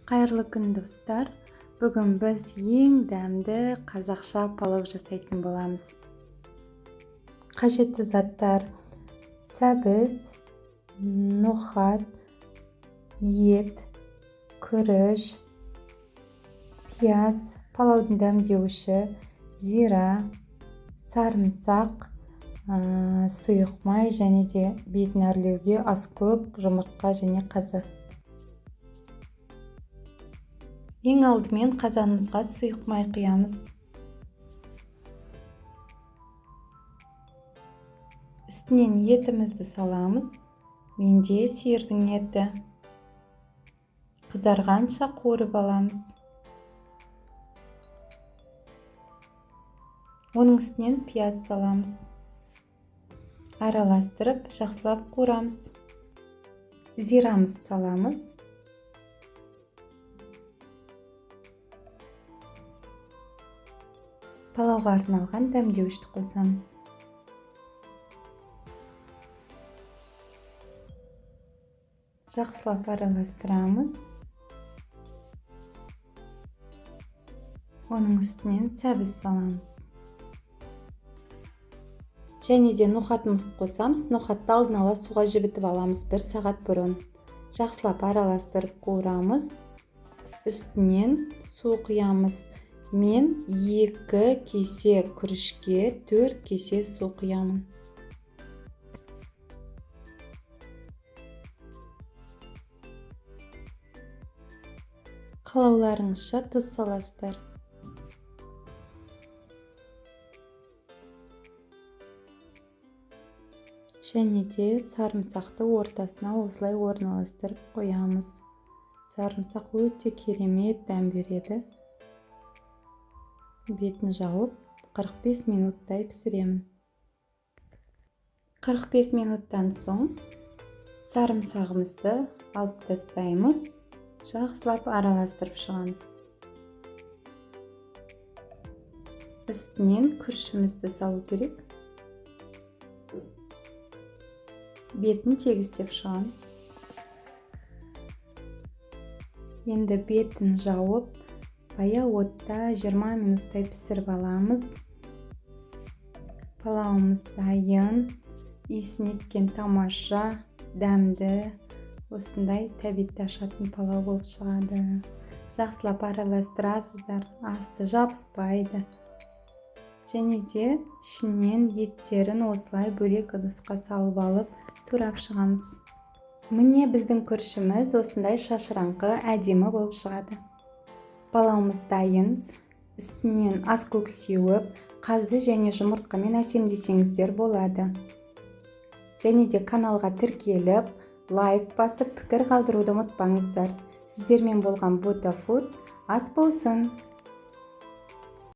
Қайырлы күн достар. Бүгін біз ең дәмді қазақша палау жасайтын боламыз. Қажетті заттар: сәбіз, ноқат, ет, күріш, пияз, палаудың дәмдеуші, зира, сарымсақ, сұйық май және де бетін әрлеуге аскөк, жұмыртқа және қазы. Ең алдымен қазанымызға сұйық май құямыз. Үстінен етімізді саламыз. Менде сиырдың еті. Қызарғанша қуырып аламыз. Оның үстінен пияз саламыз. Араластырып, жақсылап қуырамыз. Зирамызды саламыз. Палауға арналған дәмдеуішті қосамыз. Жақсылап араластырамыз. Оның үстінен сәбіз саламыз. Және де ноқатымызды қосамыз. Ноқатты алдын ала суға жібітіп аламыз 1 сағат бұрын. Жақсылап араластырып қуырамыз. Үстінен су құямыз. Мен 2 кесе күрішке 4 кесе су құямын. Қалауларыңызша тұз саласыздар. Және де сарымсақты ортасына осылай орналастырып қоямыз. Сарымсақ өте керемет дәм береді. Бетін жауып 45 минуттай пісіремін. 45 минуттан соң сарымсағымызды алып тастаймыз. Жақсылап араластырып шығамыз. Үстінен күрішімізді салу керек. Бетін тегістеп шығамыз. Енді бетін жауып, баяу отта 20 минуттай пісіріп аламыз. Палауымыз дайын. Иісін еткен тамаша, дәмді, осындай тәбетті ашатын палау болып шығады. Жақсылап араластырасыздар, асты жабыспайды. Және де ішінен еттерін осылай бөлек ыдысқа салып алып, турап шығамыз. Міне біздің күрішіміз осындай шашыраңқы, әдемі болып шығады. Палауымыз дайын. Үстінен аскөк сеуіп, қазы және жұмыртқамен әсемдесеңіздер болады. Және де каналға тіркеліп, лайк басып, пікір қалдыруды ұмытпаңыздар. Сіздермен болған Ботафуд ас болсын.